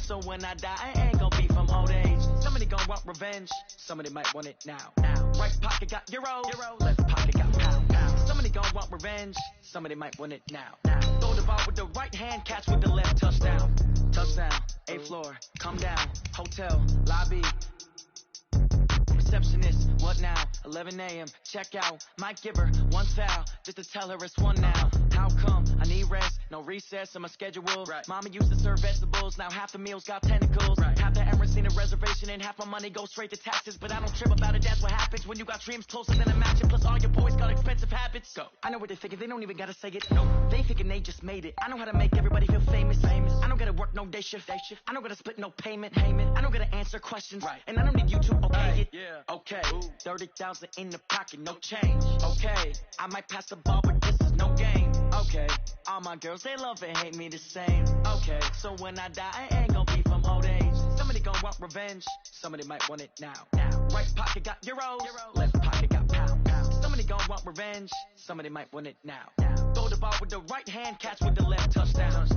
So when I die, I ain't gonna be from old age. Somebody gonna want revenge. Somebody might want it now. Right pocket got euro. Left pocket got pound. Somebody gonna want revenge. Somebody might want it now. Throw the ball with the right hand, catch with the left. Touchdown. Touchdown. 8th floor. Come down. Hotel. Lobby. Receptionist, what now? 11 a.m. Check out. Might give her one foul just to tell her it's one now. How come? I need rest. No recess in my schedule. Right. Mama used to serve vegetables. Now half the meals got tentacles. Right. Half the Emirates seen a reservation and half my money goes straight to taxes. But I don't trip about it. That's what happens when you got dreams closer than a mansion. Plus all your boys got expensive habits. Go. I know what they thinking. They don't even gotta say it. No. They thinking they just made it. I know how to make everybody feel famous. I don't gotta work no day shift. I don't gotta split no payment. I don't gotta answer questions. Right. And I don't need you to okay it. Yeah. Okay, 30,000 in the pocket, no change. Okay, I might pass the ball, but this is no game. Okay, all my girls, they love and hate me the same. Okay, so when I die, I ain't gonna be from old age. Somebody gonna want revenge. Somebody might want it now. Right pocket got euros. Left pocket got pound. Somebody gonna want revenge. Somebody might want it now. Throw the ball with the right hand, catch with the left. Touchdown.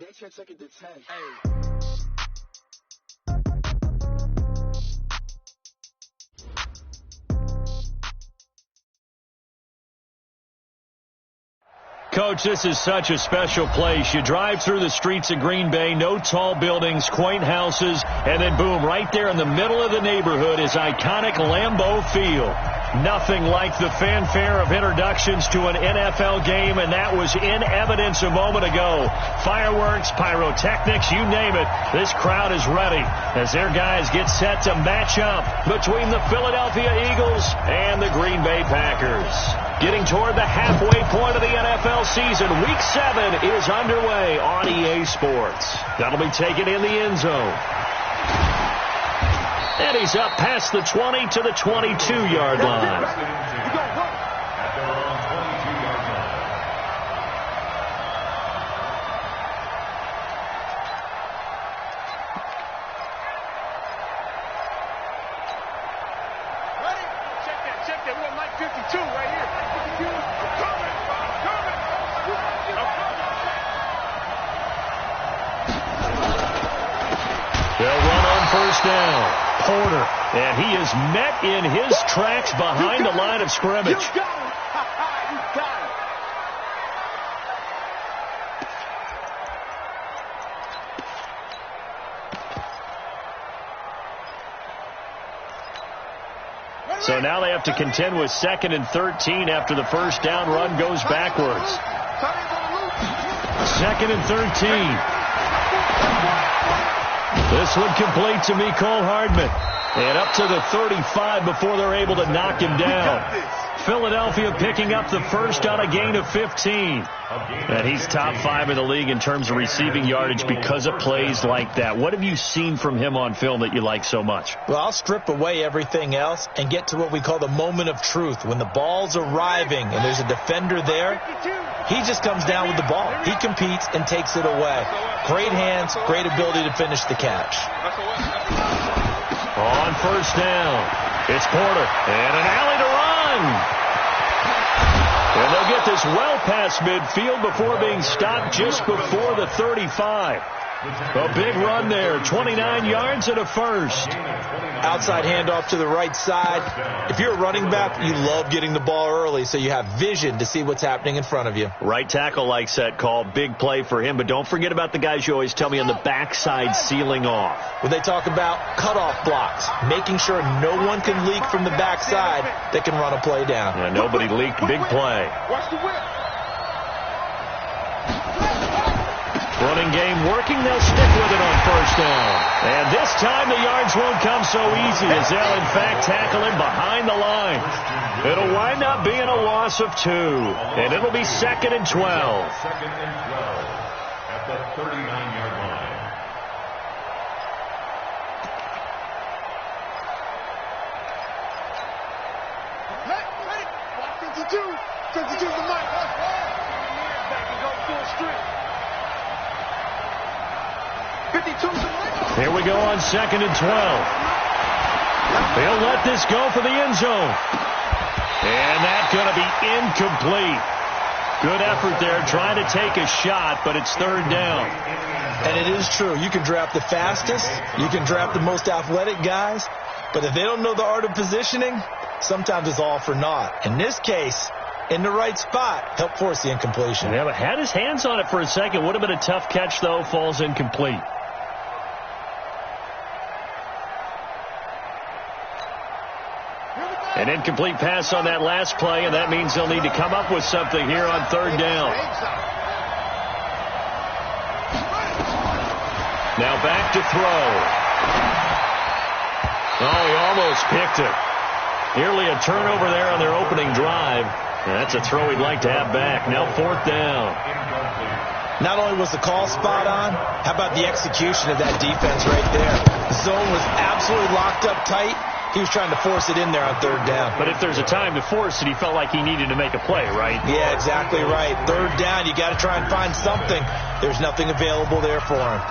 They can't take it to 10. Hey. Coach, this is such a special place. You drive through the streets of Green Bay, no tall buildings, quaint houses, and then boom, right there in the middle of the neighborhood is iconic Lambeau Field. Nothing like the fanfare of introductions to an NFL game, and that was in evidence a moment ago. Fireworks, pyrotechnics, you name it. This crowd is ready as their guys get set to match up between the Philadelphia Eagles and the Green Bay Packers. Getting toward the halfway point of the NFL season, Week 7 is underway on EA Sports. That'll be taken in the end zone. And he's up past the 20 to the 22-yard line. And he is met in his tracks behind the line of scrimmage. So now they have to contend with 2nd and 13 after the first down run goes backwards. 2nd and 13. This one complete to Mecole Hardman. And up to the 35 before they're able to knock him down. Philadelphia picking up the first on a gain of 15. And he's top 5 in the league in terms of receiving yardage because of plays like that. What have you seen from him on film that you like so much? Well, I'll strip away everything else and get to what we call the moment of truth. When the ball's arriving and there's a defender there, he just comes down with the ball. He competes and takes it away. Great hands, great ability to finish the catch. On first down, it's Porter, and an alley to run. And they'll get this well past midfield before being stopped just before the 35. A big run there, 29 yards and a first. Outside handoff to the right side. If you're a running back, you love getting the ball early so you have vision to see what's happening in front of you. Right tackle likes that call. Big play for him. But don't forget about the guys you always tell me on the backside sealing off. When they talk about cutoff blocks, making sure no one can leak from the backside that can run a play down. Yeah, nobody leaked. Big play. Watch the whip. Running game working. They'll stick with it on first down. And this time the yards won't come so easy as they'll, in fact, tackle him behind the line. It'll wind up being a loss of 2. And it'll be 2nd and 12. 2nd and 12 at the 39-yard line. Ready. 52. 52's the mic. Back and go full strength. 52's the mic. Here we go on 2nd and 12. They'll let this go for the end zone. And that's going to be incomplete. Good effort there, trying to take a shot, but it's third down. And it is true. You can draft the fastest. You can draft the most athletic guys. But if they don't know the art of positioning, sometimes it's all for naught. In this case, in the right spot, help force the incompletion. Yeah, but had his hands on it for a second. Would have been a tough catch, though. Falls incomplete. An incomplete pass on that last play, and that means they'll need to come up with something here on third down. Now back to throw. Oh, he almost picked it. Nearly a turnover there on their opening drive. That's a throw he'd like to have back. Now fourth down. Not only was the call spot on, how about the execution of that defense right there? The zone was absolutely locked up tight. He was trying to force it in there on third down. But if there's a time to force it, he felt like he needed to make a play, right? Yeah, exactly right. Third down, you got to try and find something. There's nothing available there for him.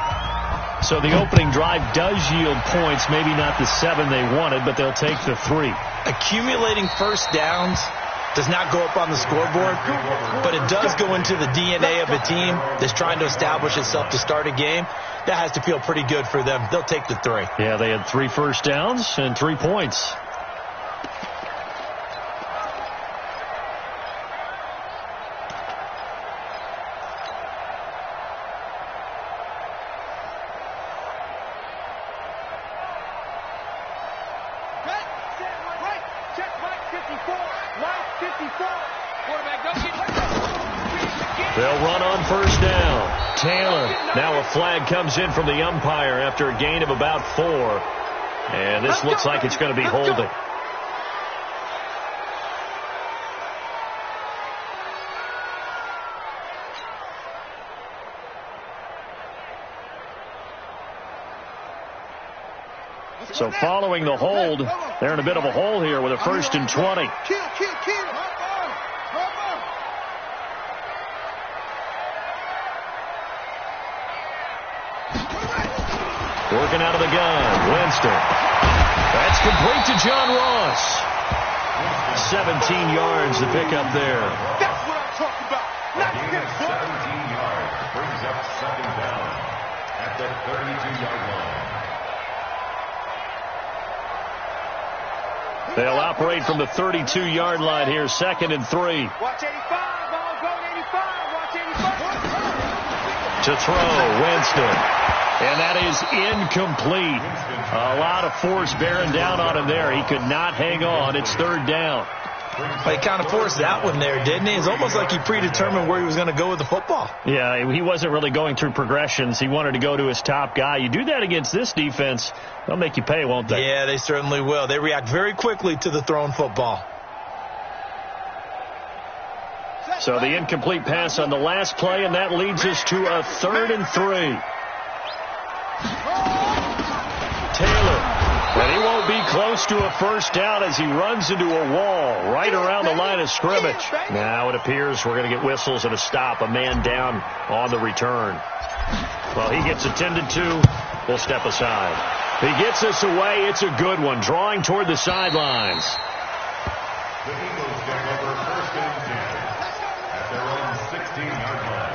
So the opening drive does yield points, maybe not the 7 they wanted, but they'll take the 3. Accumulating first downs does not go up on the scoreboard, but it does go into the DNA of a team that's trying to establish itself to start a game. That has to feel pretty good for them. They'll take the 3. Yeah, they had 3 first downs and 3 points. They'll run on first down. Taylor. Now a flag comes in from the umpire after a gain of about 4. And this looks like it's going to be holding. So following the hold, they're in a bit of a hole here with a 1st and 20. Working out of the gun, Winston. That's complete to John Ross. 17 yards to pick up there. That's what I'm talking about. Not 17 yards brings up second down at the 32-yard line. They'll operate from the 32-yard line here, 2nd and 3. Watch 85, ball going 85. Watch 85. To throw, Winston. And that is incomplete. A lot of force bearing down on him there. He could not hang on. It's third down. But he kind of forced that one there, didn't he? It's almost like he predetermined where he was going to go with the football. Yeah, he wasn't really going through progressions. He wanted to go to his top guy. You do that against this defense, they'll make you pay, won't they? Yeah, they certainly will. They react very quickly to the thrown football. So the incomplete pass on the last play, and that leads us to a 3rd and 3. Taylor, but he won't be close to a first down as he runs into a wall right around the line of scrimmage. Now it appears we're going to get whistles and a stop, a man down on the return. Well, he gets attended to. We'll step aside. He gets us away. It's a good one, drawing toward the sidelines. The Eagles take over 1st and 10 at their own 16-yard line.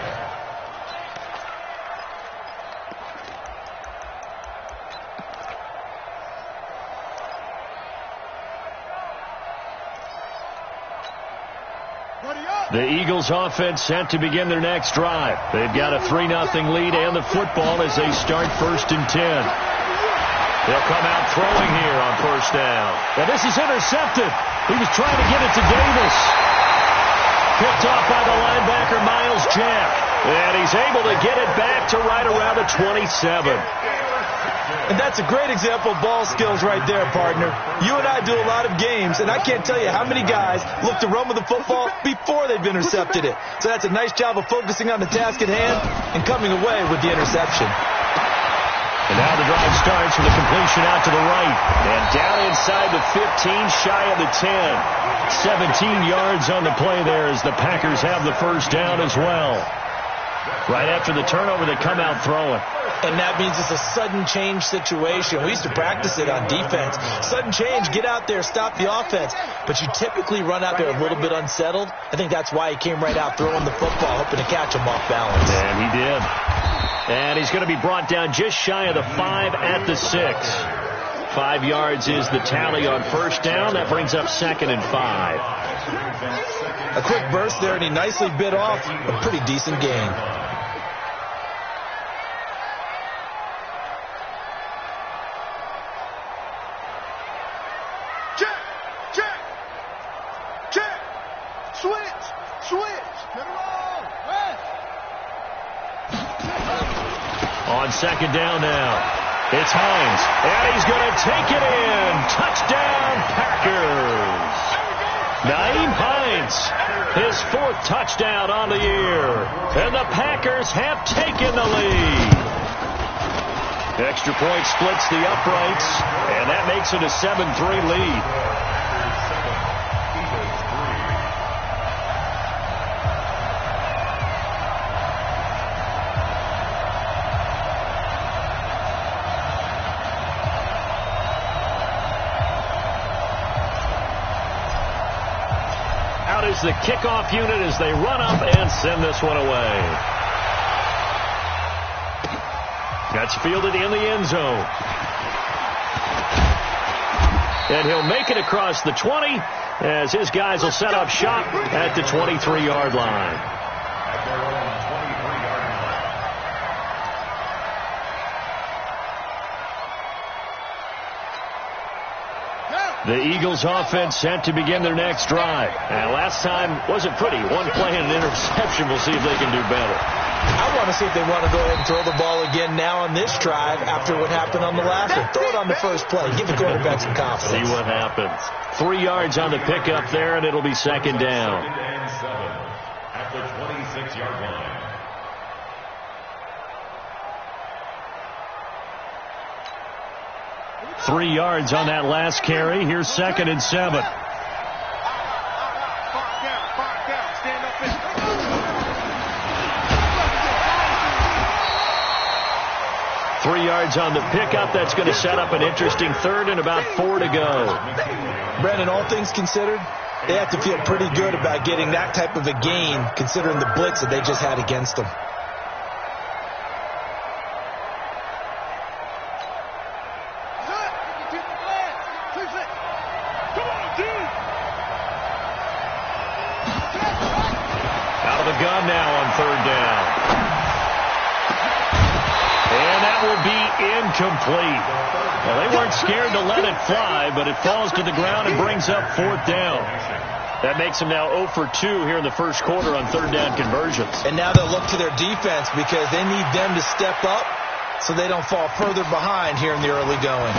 The Eagles offense set to begin their next drive. They've got a 3-0 lead and the football as they start 1st and 10. They'll come out throwing here on first down. And this is intercepted. He was trying to get it to Davis. Picked off by the linebacker, Miles Jack. And he's able to get it back to right around the 27. And that's a great example of ball skills right there, partner. You and I do a lot of games, and I can't tell you how many guys look to run with the football before they've intercepted it. So that's a nice job of focusing on the task at hand and coming away with the interception. And now the drive starts with a completion out to the right. And down inside the 15, shy of the 10. 17 yards on the play there as the Packers have the first down as well. Right after the turnover, they come out throwing. And that means it's a sudden change situation. We used to practice it on defense. Sudden change, get out there, stop the offense. But you typically run out there a little bit unsettled. I think that's why he came right out throwing the football, hoping to catch him off balance. And he did. And he's going to be brought down just shy of the 5 at the 6. 5 yards is the tally on first down. That brings up 2nd and 5. A quick burst there, and he nicely bit off a pretty decent gain. On 2nd down now, it's Hines, and he's going to take it in. Touchdown, Packers. Nyheim Hines, his 4th touchdown on the year, and the Packers have taken the lead. Extra point splits the uprights, and that makes it a 7-3 lead. Is the kickoff unit as they run up and send this one away. That's fielded in the end zone. And he'll make it across the 20 as his guys will set up shop at the 23-yard line. At their own 23-yard line. The Eagles offense set to begin their next drive. And last time wasn't pretty. One play and an interception. We'll see if they can do better. I want to see if they want to go ahead and throw the ball again now on this drive after what happened on the last one. Throw it on the first play. Give the quarterback some confidence. See what happens. 3 yards on the pickup there, and it'll be 2nd down. 2nd and 7 at the 26-yard line. Three yards on that last carry. Here's 2nd and 7. Stand up and 3 yards on the pickup. That's going to set up an interesting 3rd and about 4 to go. Brandon, all things considered, they have to feel pretty good about getting that type of a gain considering the blitz that they just had against them. Out of the gun now on 3rd down. And that will be incomplete. Well, they weren't scared to let it fly, but it falls to the ground and brings up 4th down. That makes them now 0 for 2 here in the first quarter on 3rd down conversions. And now they'll look to their defense because they need them to step up so they don't fall further behind here in the early going.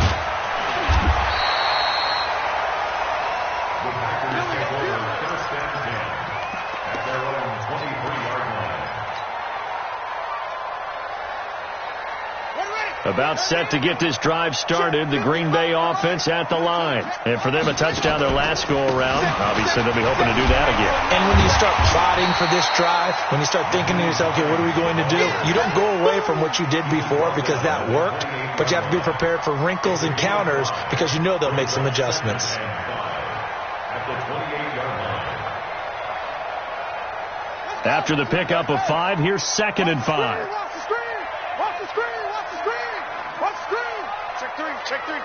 About set to get this drive started, the Green Bay offense at the line. And for them, a touchdown their last go-around. Obviously, they'll be hoping to do that again. And when you start plotting for this drive, when you start thinking to yourself, okay, what are we going to do? You don't go away from what you did before because that worked, but you have to be prepared for wrinkles and counters because you know they'll make some adjustments. After the pickup of 5, here's 2nd and 5. check three.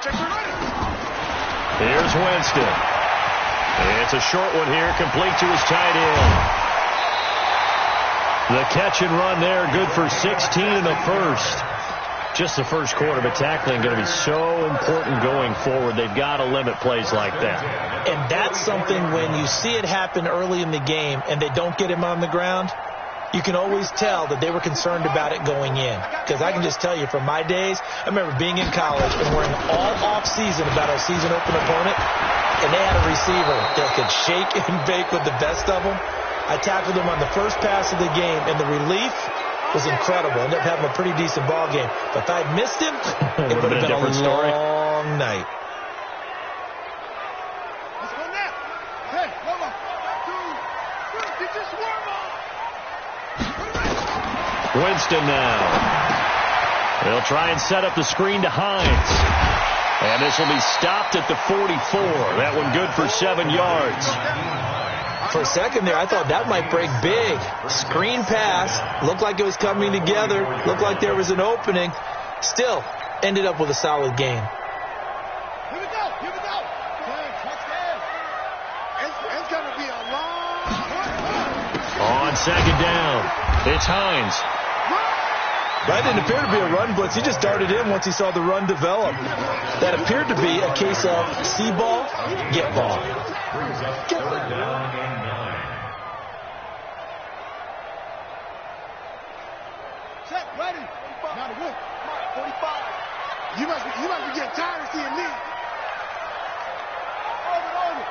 Here's Winston. It's a short one here, complete to his tight end. The catch and run there, good for 16 in the first. Just the first quarter, but tackling going to be so important going forward. They've got to limit plays like that. And that's something when you see it happen early in the game and they don't get him on the ground, you can always tell that they were concerned about it going in. Because I can just tell you from my days, I remember being in college and worrying all off-season about our season open opponent, and they had a receiver that could shake and bake with the best of them. I tackled him on the first pass of the game, and the relief was incredible. Ended up having a pretty decent ball game. But if I'd missed him, it would have been a long night. Let's go now. Hey, 1, 2, 3. Get your swarm on. Winston now. They'll try and set up the screen to Hines. And this will be stopped at the 44. That one good for 7 yards. For a second there, I thought that might break big. Screen pass. Looked like it was coming together. Looked like there was an opening. Still, ended up with a solid gain. Here we go. Here we go. It's going to be a long... On second down, it's Hines. That didn't appear to be a run blitz. He just darted in once he saw the run develop. That appeared to be a case of see ball, get ball. Check, ready. Not a whip. 45. You must be getting tired of seeing me. Over.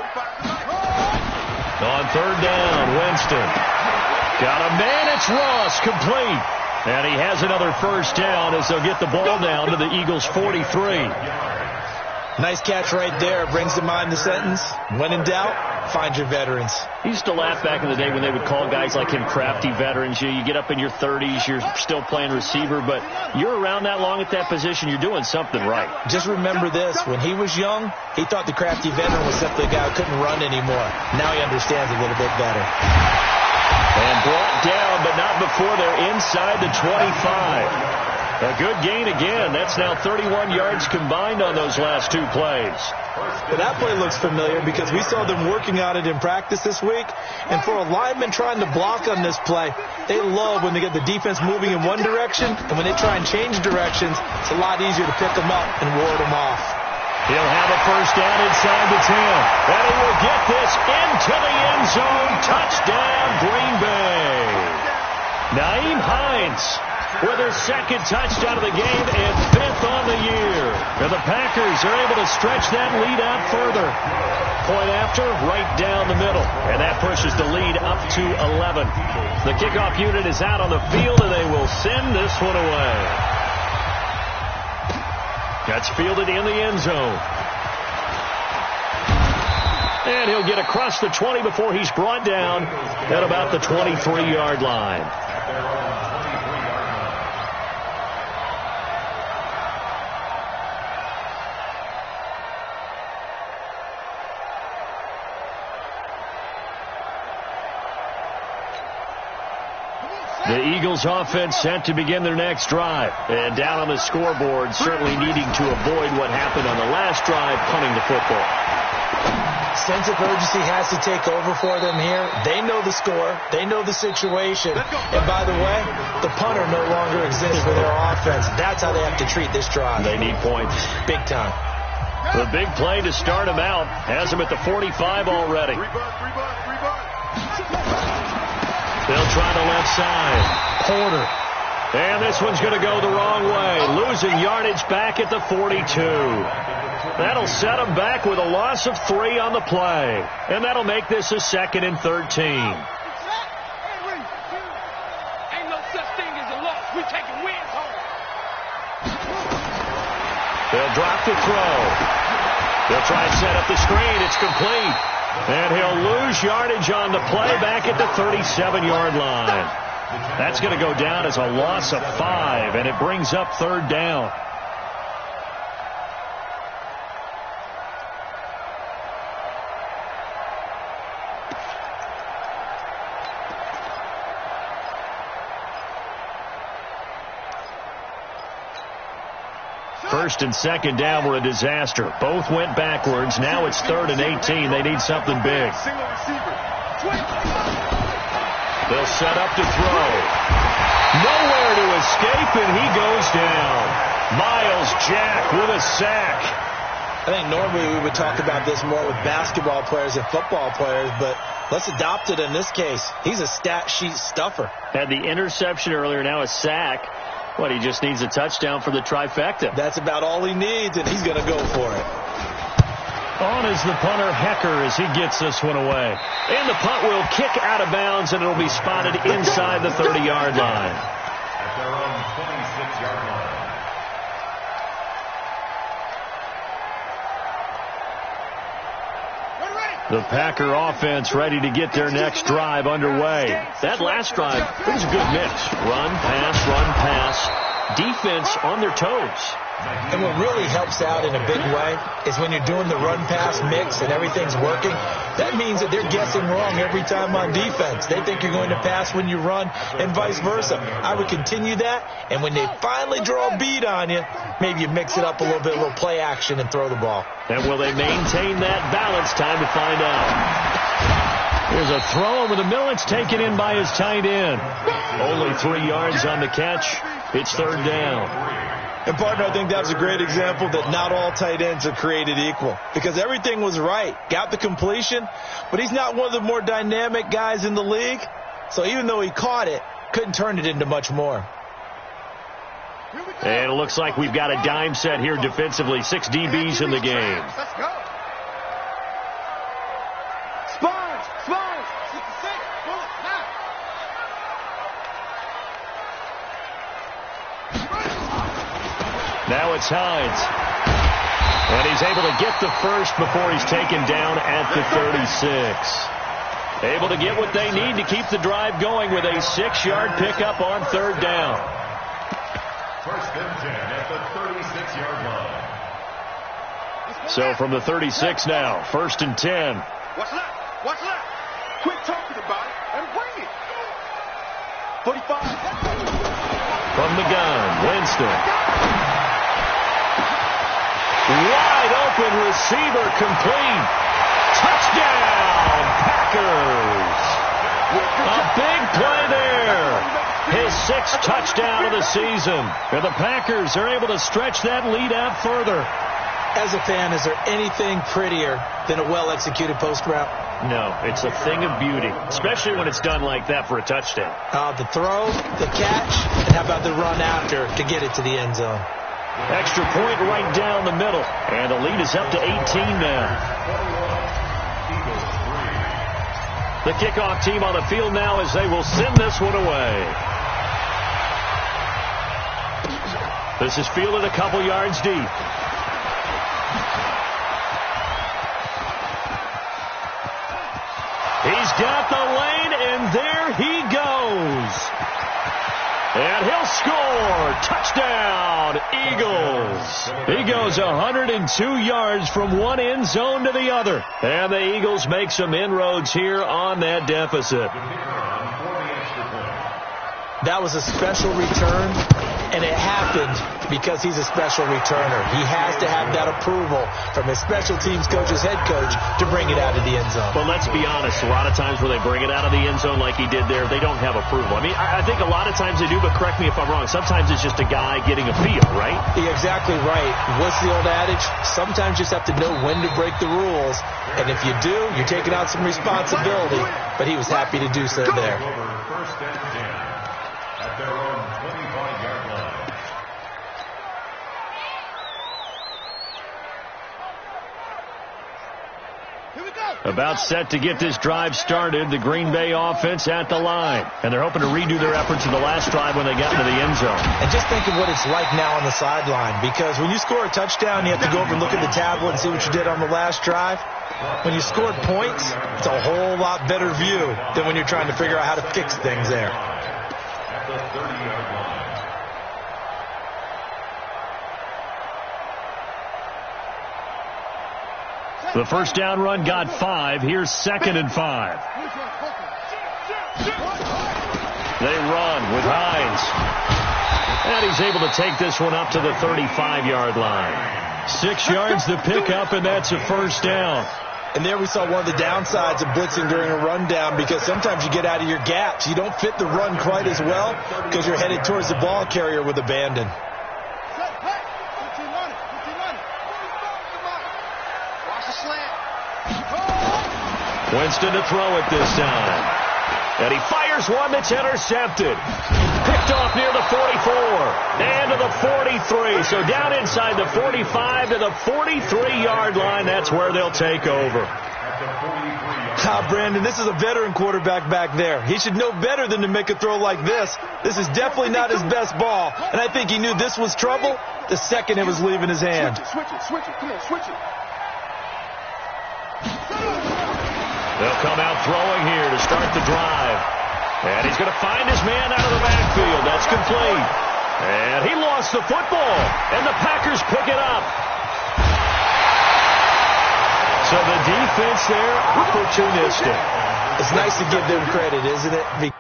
45. On third down, Winston. Got a man, it's Ross, complete. And he has another first down as they'll get the ball down to the Eagles' 43. Nice catch right there. Brings to mind the sentence, when in doubt, find your veterans. He used to laugh back in the day when they would call guys like him crafty veterans. You get up in your 30s, you're still playing receiver, but you're around that long at that position, you're doing something right. Just remember this, when he was young, he thought the crafty veteran was simply a guy who couldn't run anymore. Now he understands a little bit better. And brought down, but not before they're inside the 25. A good gain again. That's now 31 yards combined on those last 2 plays. But that play looks familiar because we saw them working on it in practice this week. And for a lineman trying to block on this play, they love when they get the defense moving in one direction. And when they try and change directions, it's a lot easier to pick them up and ward them off. He'll have a first down inside the 10. And he will get this into the end zone. Touchdown, Green Bay. Nyheim Hines with their second touchdown of the game and 5th on the year. And the Packers are able to stretch that lead out further. Point after, right down the middle. And that pushes the lead up to 11. The kickoff unit is out on the field, and they will send this one away. That's fielded in the end zone. And he'll get across the 20 before he's brought down at about the 23-yard line. The Eagles offense set to begin their next drive. And down on the scoreboard, certainly needing to avoid what happened on the last drive, punting the football. Sense of urgency has to take over for them here. They know the score. They know the situation. And by the way, the punter no longer exists for their offense. That's how they have to treat this drive. They need points. Big time. The big play to start them out has them at the 45 already. They'll try the left side. Porter. And this one's going to go the wrong way. Losing yardage back at the 42. That'll set them back with a loss of 3 on the play. And that'll make this a 2nd and 13. Ain't no such thing as a loss. We taking wins home. They'll drop the throw. They'll try and set up the screen. It's complete. And he'll lose yardage on the play back at the 37-yard line. That's going to go down as a loss of 5, and it brings up 3rd down. First and second down were a disaster. Both went backwards. Now it's 3rd and 18. They need something big. They'll set up to throw. Nowhere to escape, and he goes down. Myles Jack with a sack. I think normally we would talk about this more with basketball players and football players, but let's adopt it in this case. He's a stat sheet stuffer. Had the interception earlier, now a sack. What, he just needs a touchdown for the trifecta. That's about all he needs, and he's going to go for it. On is the punter, Hecker, as he gets this one away. And the punt will kick out of bounds, and it'll be spotted inside the 30-yard line. At their own 26-yard line. The Packer offense ready to get their next drive underway. That last drive, it was a good mix. Run, pass, defense on their toes. And what really helps out in a big way is when you're doing the run-pass mix and everything's working, that means that they're guessing wrong every time on defense. They think you're going to pass when you run and vice versa. I would continue that, and when they finally draw a beat on you, maybe you mix it up a little bit, a little play action, and throw the ball. And will they maintain that balance? Time to find out. Here's a throw over the middle. It's taken in by his tight end. Only 3 yards on the catch. It's third down. And, partner, I think that was a great example that not all tight ends are created equal because everything was right. Got the completion, but he's not one of the more dynamic guys in the league. So even though he caught it, couldn't turn it into much more. And it looks like we've got a dime set here defensively. 6 DBs in the game. Let's go. Sponge. Now it's Hines. And he's able to get the first before he's taken down at the 36. Able to get what they need to keep the drive going with a 6-yard pickup on third down. First and 10 at the 36-yard line. So from the 36 now, first and 10. What's that? Quit talking about it and bring it. 45. From the gun, Winston. Wide open receiver complete. Touchdown, Packers. A big play there. His 6th touchdown of the season. And the Packers are able to stretch that lead out further. As a fan, is there anything prettier than a well-executed post route? No, it's a thing of beauty, especially when it's done like that for a touchdown. The throw, the catch, and how about the run after to get it to the end zone? Extra point right down the middle. And the lead is up to 18 now. The kickoff team on the field now as they will send this one away. This is fielded a couple yards deep. He's got the lane, and there he goes. And he'll score. Touchdown, Eagles. He goes 102 yards from one end zone to the other. And the Eagles make some inroads here on that deficit. That was a special return, and it happened because he's a special returner. He has to have that approval from his special teams coach's head coach to bring it out of the end zone. But let's be honest, a lot of times when they bring it out of the end zone like he did there, they don't have approval. I mean, I think a lot of times they do, but correct me if I'm wrong. Sometimes it's just a guy getting a feel, right? You're exactly right. What's the old adage? Sometimes you just have to know when to break the rules. And if you do, you're taking out some responsibility. But he was happy to do so there. First and 10 at their own 25-yard line. About set to get this drive started, the Green Bay offense at the line. And they're hoping to redo their efforts in the last drive when they got into the end zone. And just think of what it's like now on the sideline. Because when you score a touchdown, you have to go over and look at the tablet and see what you did on the last drive. When you scored points, it's a whole lot better view than when you're trying to figure out how to fix things there. At the 30-yard line. The first down run got 5. Here's 2nd and 5. They run with Hines. And he's able to take this one up to the 35-yard line. 6 yards to pick up, and that's a first down. And there we saw one of the downsides of blitzing during a rundown, because sometimes you get out of your gaps. You don't fit the run quite as well because you're headed towards the ball carrier with abandon. Winston to throw it this time. And he fires one that's intercepted. Picked off near the 44 and to the 43. So down inside the 45 to the 43-yard line. That's where they'll take over. Brandon, this is a veteran quarterback back there. He should know better than to make a throw like this. This is definitely not his best ball. And I think he knew this was trouble the second it was leaving his hand. Switch it. Come on, switch it. They'll come out throwing here to start the drive. And he's going to find his man out of the backfield. That's complete. And he lost gets the football, and the Packers pick it up. So the defense there, opportunistic. It's nice to give them credit, isn't it?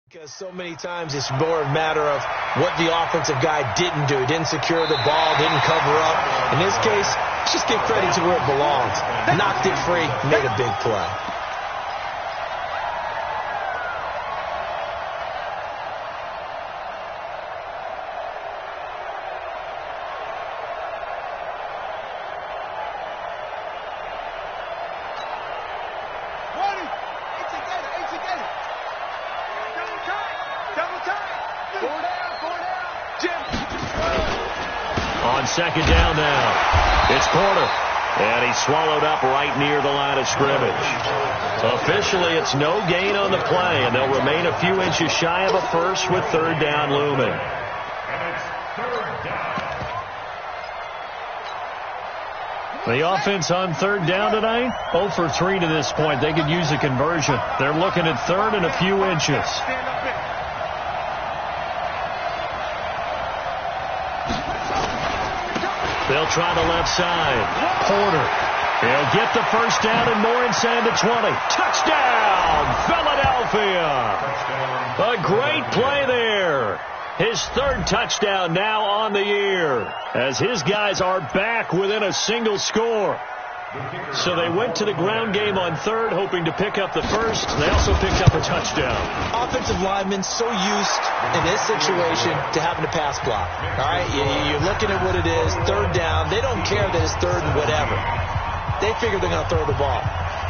Because so many times it's more a matter of what the offensive guy didn't do. Didn't secure the ball, didn't cover up. In this case, let's just give credit to where it belongs. Knocked it free, made a big play. On second down now, it's Porter, and he's swallowed up right near the line of scrimmage. Officially, it's no gain on the play, and they'll remain a few inches shy of a first with third down looming. And it's third down. The offense on third down tonight, 0 for 3 to this point. They could use a conversion. They're looking at third and a few inches. They'll try the left side. Porter. He'll get the first down and more inside the 20. Touchdown, Philadelphia. A great play there. His third touchdown now on the year as his guys are back within a single score. So they went to the ground game on third, hoping to pick up the first. They also picked up a touchdown. Offensive linemen so used in this situation to having to pass block. All right, you're looking at what it is, third down. They don't care that it's third and whatever. They figure they're going to throw the ball.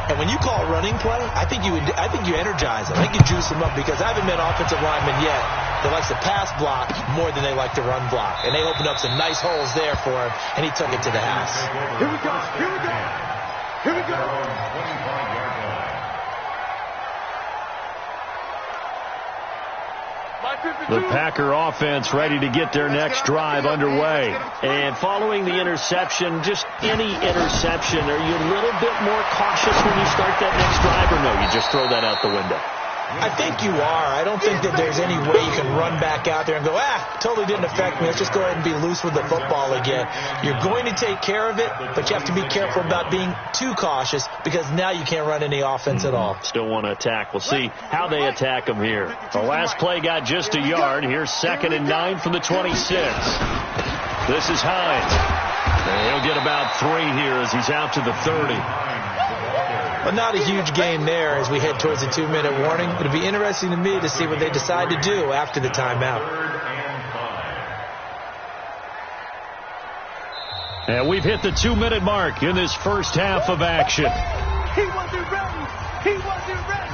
And when you call a running play, I think you energize them. I think you juice them up because I haven't met an offensive lineman yet that likes to pass block more than they like to run block. And they opened up some nice holes there for him, and he took it to the house. Here we go. Here we go. Here we go. 25-yard line. The Packer offense ready to get their next drive underway. And following the interception, just any interception, are you a little bit more cautious when you start that next drive, or no, you just throw that out the window? I think you are. I don't think that there's any way you can run back out there and go, totally didn't affect me. Let's just go ahead and be loose with the football again. You're going to take care of it, but you have to be careful about being too cautious because now you can't run any offense at all. Still want to attack. We'll see how they attack them here. The last play got just a yard. Here's 2nd and 9 from the 26. This is Hines. And he'll get about 3 here as he's out to the 30. But not a huge gain there as we head towards the 2-minute warning. It'll be interesting to me to see what they decide to do after the timeout. And we've hit the 2-minute mark in this first half of action. He wasn't ready. He wasn't ready.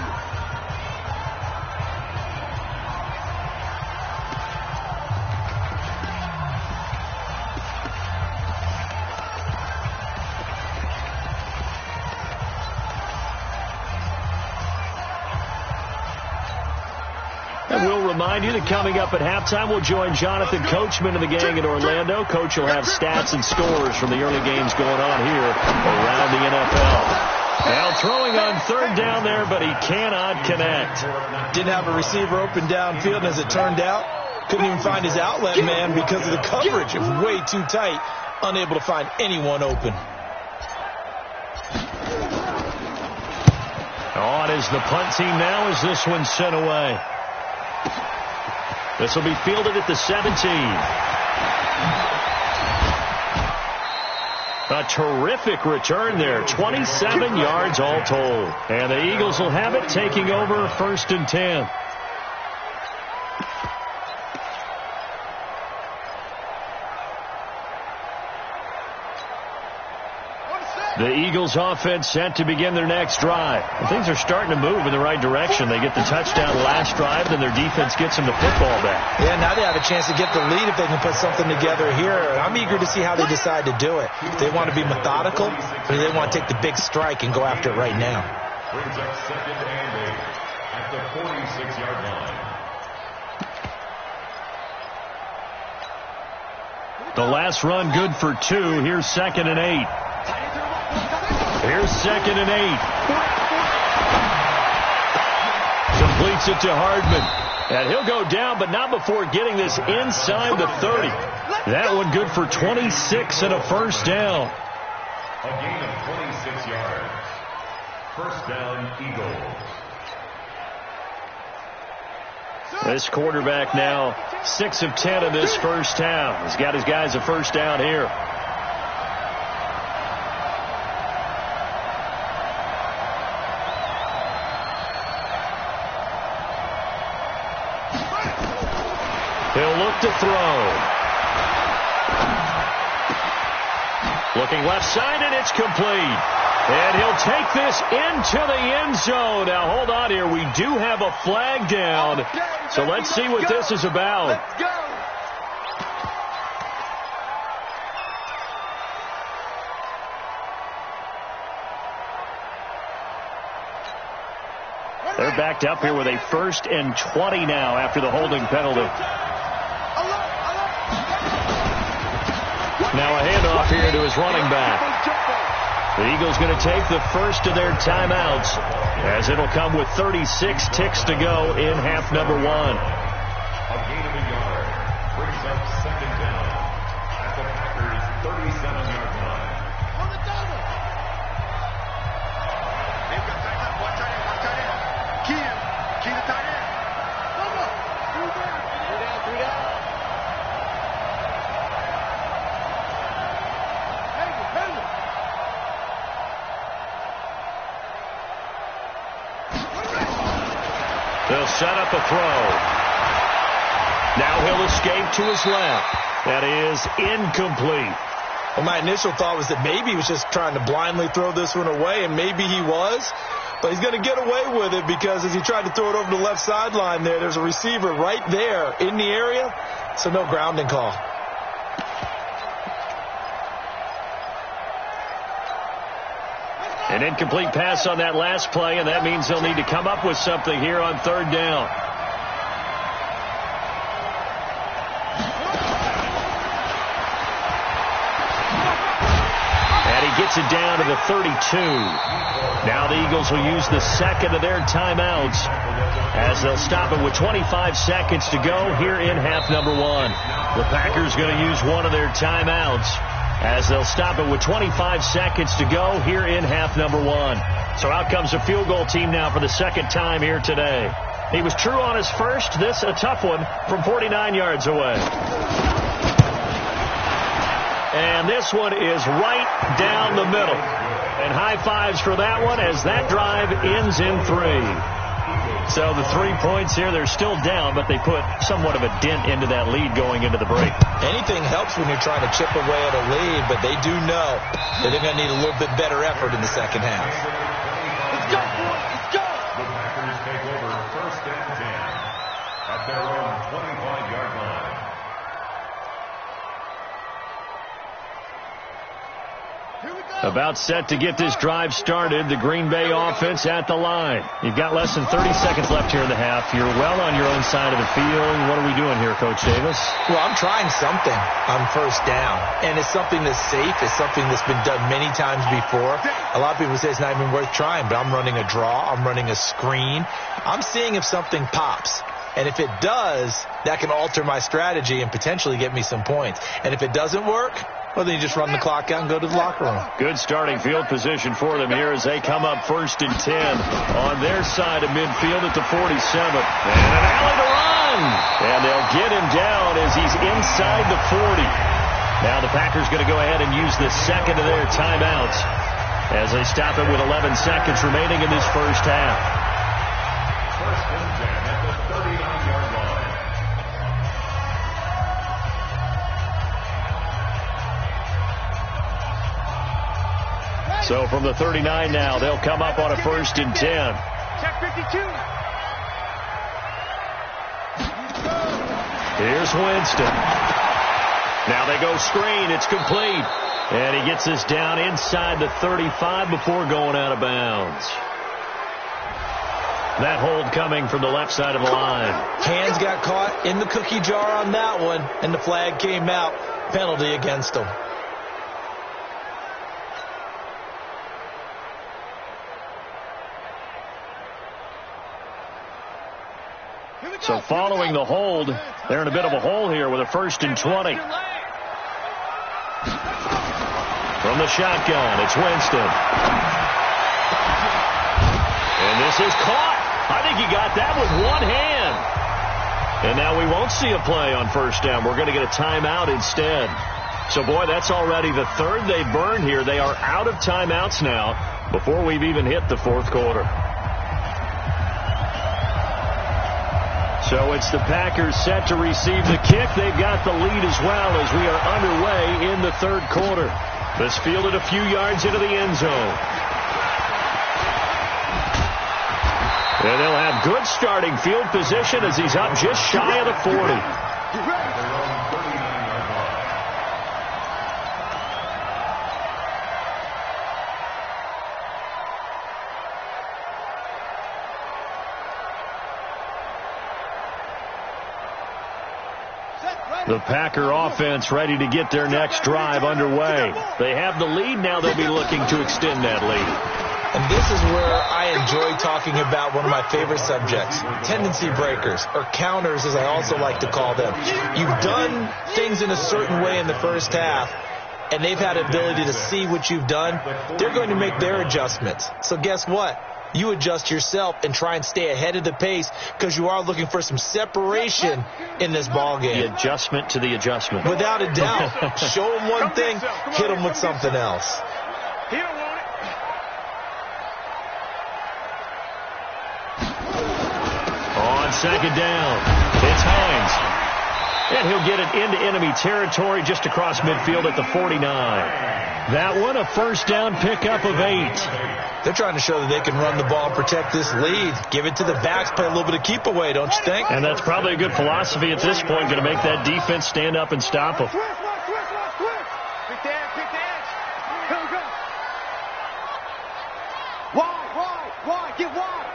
And we'll remind you that coming up at halftime, we'll join Jonathan Coachman and the gang in Orlando. Coach will have stats and scores from the early games going on here around the NFL. Now throwing on third down there, but he cannot connect. Didn't have a receiver open downfield, and as it turned out, couldn't even find his outlet man because of the coverage. It was way too tight, unable to find anyone open. On is the punt team now as this one's sent away. This will be fielded at the 17. A terrific return there. 27 yards all told. And the Eagles will have it, taking over 1st and 10. The Eagles offense set to begin their next drive. And things are starting to move in the right direction. They get the touchdown last drive, then their defense gets them the football back. Yeah, now they have a chance to get the lead if they can put something together here. I'm eager to see how they decide to do it. If they want to be methodical, or do they want to take the big strike and go after it right now? Brings up 2nd and 8 at the 46-yard line. The last run good for 2. Here's 2nd and 8. Here's 2nd and 8. Complete gets it to Hardman. And he'll go down, but not before getting this inside the 30. That one good for 26 and a first down. A gain of 26 yards. First down, Eagles. This quarterback now 6 of 10 in this first half. He's got his guys a first down here. He'll look to throw. Looking left side, and it's complete. And he'll take this into the end zone. Now, hold on here. We do have a flag down. So let's see what this is about. Let's go. They're backed up here with a 1st and 20 now after the holding penalty. Now a handoff here to his running back. The Eagles going to take the first of their timeouts as it'll come with 36 ticks to go in half number 1. A gain of a yard brings up second down at the Packers' 37-yard line. On the double. They've got tight end. One tight end. One tight end. Key to tight end. Come on. 3 down. 3 down. 3 down. They'll set up a throw. Now he'll escape to his left. That is incomplete. Well, my initial thought was that maybe he was just trying to blindly throw this one away, and maybe he was. But he's going to get away with it because as he tried to throw it over the left sideline there's a receiver right there in the area, so no grounding call. An incomplete pass on that last play, and that means they'll need to come up with something here on 3rd down. And he gets it down to the 32. Now the Eagles will use the second of their timeouts as they'll stop it with 25 seconds to go here in half number 1. The Packers going to use one of their timeouts as they'll stop it with 25 seconds to go here in half number 1. So out comes a field goal team now for the second time here today. He was true on his first. This a tough one from 49 yards away. And this one is right down the middle. And high fives for that one as that drive ends in 3. So the 3 points here, they're still down, but they put somewhat of a dent into that lead going into the break. Anything helps when you're trying to chip away at a lead, but they do know that they're going to need a little bit better effort in the second half. Let's go, boys. Let's go. The Packers take over 1st and 10 at their own 25-yard line. Here we go. About set to get this drive started. The Green Bay offense at the line. You've got less than 30 seconds left here in the half. You're well on your own side of the field. What are we doing here, Coach Davis? Well, I'm trying something on 1st down, and it's something that's safe. It's something that's been done many times before. A lot of people say it's not even worth trying, but I'm running a draw. I'm running a screen. I'm seeing if something pops. And if it does, that can alter my strategy and potentially get me some points. And if it doesn't work, well, then you just run the clock out and go to the locker room. Good starting field position for them here as they come up 1st and 10 on their side of midfield at the 47. And an alley to run. And they'll get him down as he's inside the 40. Now the Packers going to go ahead and use the second of their timeouts as they stop it with 11 seconds remaining in this first half. 1st and 10 at the 39-yard line. So from the 39 now, they'll come up on a 1st and 10. Check 52. Here's Winston. Now they go screen. It's complete. And he gets this down inside the 35 before going out of bounds. That hold coming from the left side of the line. Hands got caught in the cookie jar on that one, and the flag came out. Penalty against them. So following the hold, they're in a bit of a hole here with a 1st and 20. From the shotgun, it's Winston. And this is caught. I think he got that with one hand. And now we won't see a play on 1st down. We're going to get a timeout instead. So, boy, that's already the 3rd they burned here. They are out of timeouts now before we've even hit the 4th quarter. So it's the Packers set to receive the kick. They've got the lead as well as we are underway in the 3rd quarter. This fielded a few yards into the end zone. And they'll have good starting field position as he's up just shy of the 40. The Packer offense ready to get their next drive underway. They have the lead now. They'll be looking to extend that lead. And this is where I enjoy talking about one of my favorite subjects, tendency breakers, or counters as I also like to call them. You've done things in a certain way in the first half, and they've had the ability to see what you've done. They're going to make their adjustments. So guess what? You adjust yourself and try and stay ahead of the pace because you are looking for some separation in this ball game. The adjustment to the adjustment. Without a doubt. Show them one thing, hit them with something else. He don't want it. On 2nd down, it's Hines. And he'll get it into enemy territory just across midfield at the 49. That one, a 1st down pickup of 8. They're trying to show that they can run the ball and protect this lead. Give it to the backs, play a little bit of keep away, don't you think? And that's probably a good philosophy at this point, going to make that defense stand up and stop them. Pick the edge. Go. Wide. Get wide.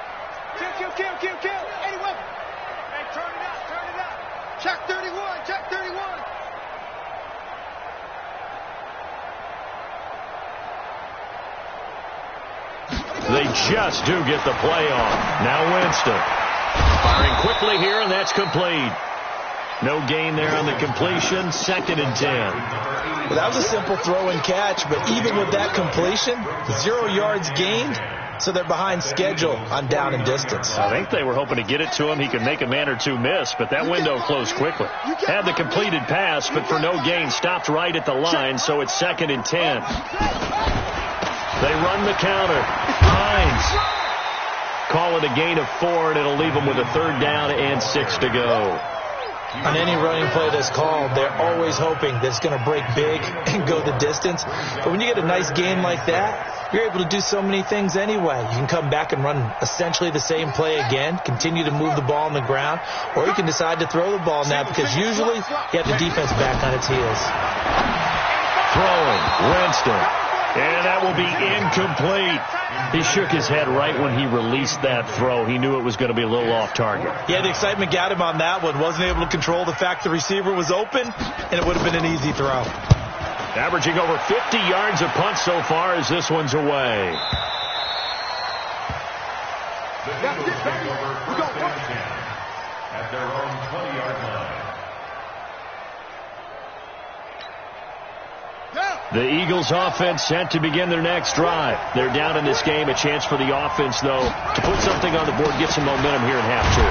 Kill. Anyway. Hey, turn it up. Check 31. They just do get the play on. Now Winston. Firing quickly here, and that's complete. No gain there on the completion. 2nd and 10. Well, that was a simple throw and catch, but even with that completion, 0 yards gained, so they're behind schedule on down and distance. I think they were hoping to get it to him. He could make a man or two miss, but that window closed quickly. Had the completed pass, but for no gain, stopped right at the line, so it's 2nd and 10. They run the counter. Hines. Call it a gain of 4, and it'll leave them with a 3rd down and 6 to go. On any running play that's called, they're always hoping that it's going to break big and go the distance. But when you get a nice gain like that, you're able to do so many things anyway. You can come back and run essentially the same play again, continue to move the ball on the ground, or you can decide to throw the ball now because usually you have the defense back on its heels. Throwing, Winston. And that will be incomplete. He shook his head right when he released that throw. He knew it was going to be a little off target. Yeah, the excitement got him on that one. Wasn't able to control the fact the receiver was open, and it would have been an easy throw. Averaging over 50 yards a punt so far as this one's away. Over 1st and 10 at their own 20-yard line. The Eagles offense set to begin their next drive. They're down in this game. A chance for the offense, though, to put something on the board, get some momentum here in half 2.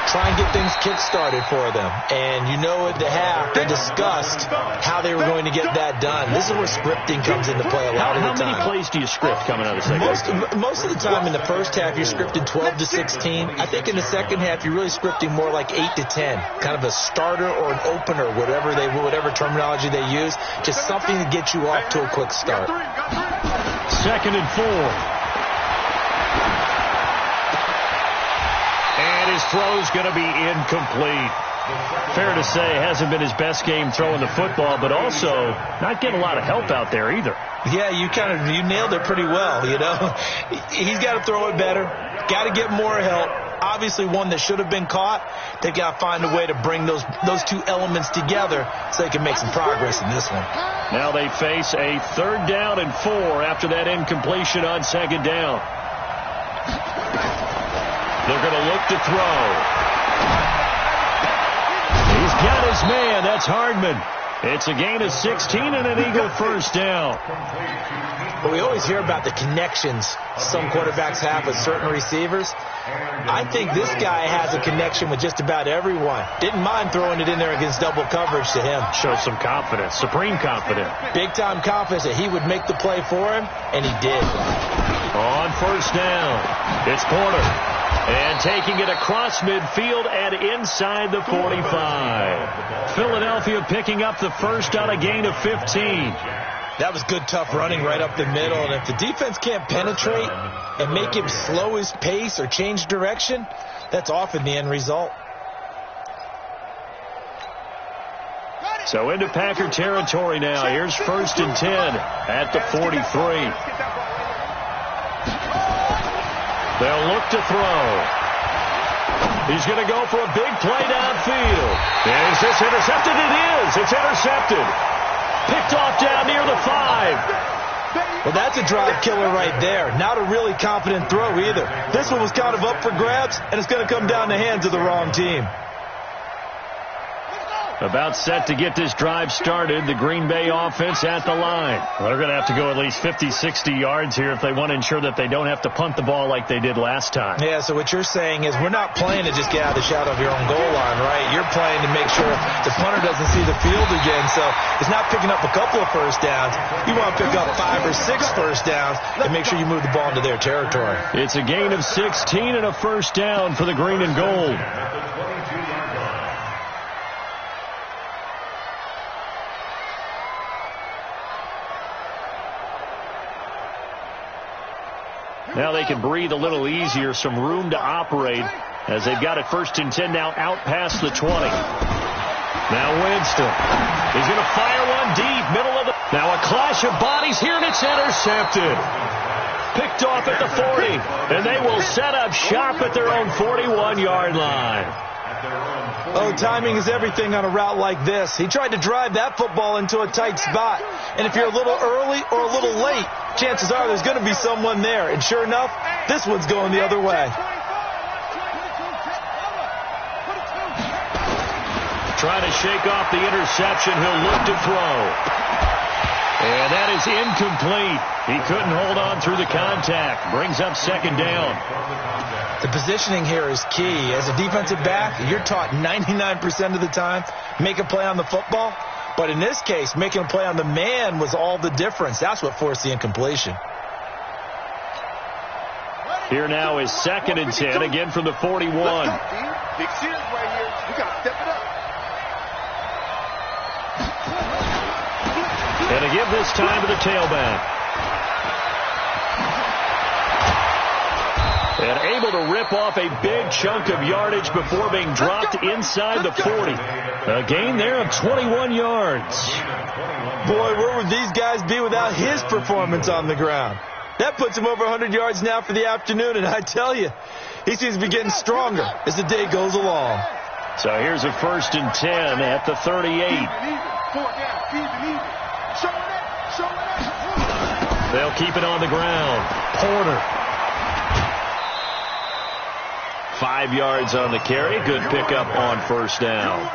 Try and get things kick-started for them. And you know at the half, they discussed how they were going to get that done. This is where scripting comes into play a lot of the time. How many plays do you script coming out of the second half? Most of the time in the first half, you're scripting 12 to 16. I think in the second half, you're really scripting more like 8 to 10. Kind of a starter or an opener, whatever terminology they use. Just something to get you off to a quick start. 2nd and 4. And his throw's going to be incomplete. Fair to say, hasn't been his best game throwing the football, but also not getting a lot of help out there either. Yeah, you nailed it pretty well, you know. He's got to throw it better, got to get more help. Obviously one that should have been caught. They've got to find a way to bring those two elements together so they can make some progress in this one. Now they face a 3rd down and 4 after that incompletion on 2nd down. They're going to look to throw. That's Hardman. It's a gain of 16 and an Eagle first down. But we always hear about the connections some quarterbacks have with certain receivers. I think this guy has a connection with just about everyone. Didn't mind throwing it in there against double coverage to him. Shows some confidence, supreme confidence. Big-time confidence that he would make the play for him, and he did. On first down, it's Porter. And taking it across midfield and inside the 45. Philadelphia picking up the first on a gain of 15. That was good, tough running right up the middle. And if the defense can't penetrate and make him slow his pace or change direction, that's often the end result. So into Packer territory now. Here's first and 10 at the 43. They'll look to throw. He's going to go for a big play downfield. Is this intercepted? It is. It's intercepted. Picked off down near the 5. Well, that's a drive killer right there. Not a really confident throw either. This one was kind of up for grabs, and it's going to come down the hands of the wrong team. About set to get this drive started. The Green Bay offense at the line. Well, they're going to have to go at least 50, 60 yards here if they want to ensure that they don't have to punt the ball like they did last time. Yeah, so what you're saying is we're not playing to just get out of the shadow of your own goal line, right? You're playing to make sure the punter doesn't see the field again. So it's not picking up a couple of first downs. You want to pick up 5 or 6 first downs and make sure you move the ball into their territory. It's a gain of 16 and a first down for the green and gold. Now they can breathe a little easier, some room to operate as they've got it first and 10 now out past the 20. Now Winston. He's going to fire one deep, middle of the... Now a clash of bodies here, and it's intercepted. Picked off at the 40, and they will set up shop at their own 41-yard line. Oh, timing is everything on a route like this. He tried to drive that football into a tight spot. And if you're a little early or a little late, chances are there's going to be someone there. And sure enough, this one's going the other way. Trying to shake off the interception. He'll look to throw. And that is incomplete. He couldn't hold on through the contact. Brings up second down. The positioning here is key. As a defensive back, you're taught 99% of the time, make a play on the football. But in this case, making a play on the man was all the difference. That's what forced the incompletion. Here now is second and 10, again from the 41. Big series right here. You got to step it up. And to give this time to the tailback. And able to rip off a big chunk of yardage before being dropped inside the 40. A gain there of 21 yards. Boy, where would these guys be without his performance on the ground? That puts him over 100 yards now for the afternoon, and I tell you, he seems to be getting stronger as the day goes along. So here's a first and 10 at the 38. They'll keep it on the ground. Porter. 5 yards on the carry. Good pickup on first down.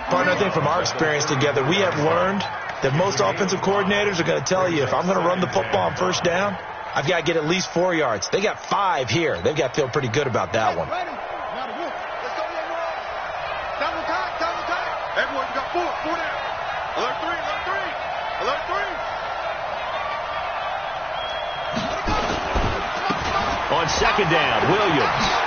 Partner, I think from our experience together, we have learned that most offensive coordinators are going to tell you, if I'm going to run the football on first down, I've got to get at least 4 yards. They got 5 here. They've got to feel pretty good about that one. Everyone got 4 down. Alert 3, alert 3, alert 3. On second down, Williams.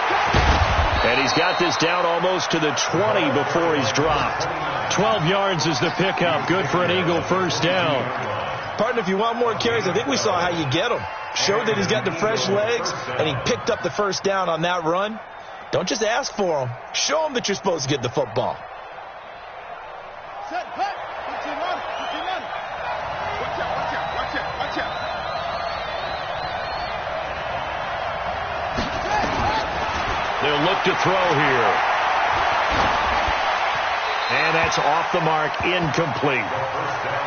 And he's got this down almost to the 20 before he's dropped. 12 yards is the pickup. Good for an Eagle first down. Partner, if you want more carries, I think we saw how you get them. Showed that he's got the fresh legs, and he picked up the first down on that run. Don't just ask for them. Show them that you're supposed to get the football. Set, back. 15 on. Watch out. They'll look to throw here. And that's off the mark, incomplete.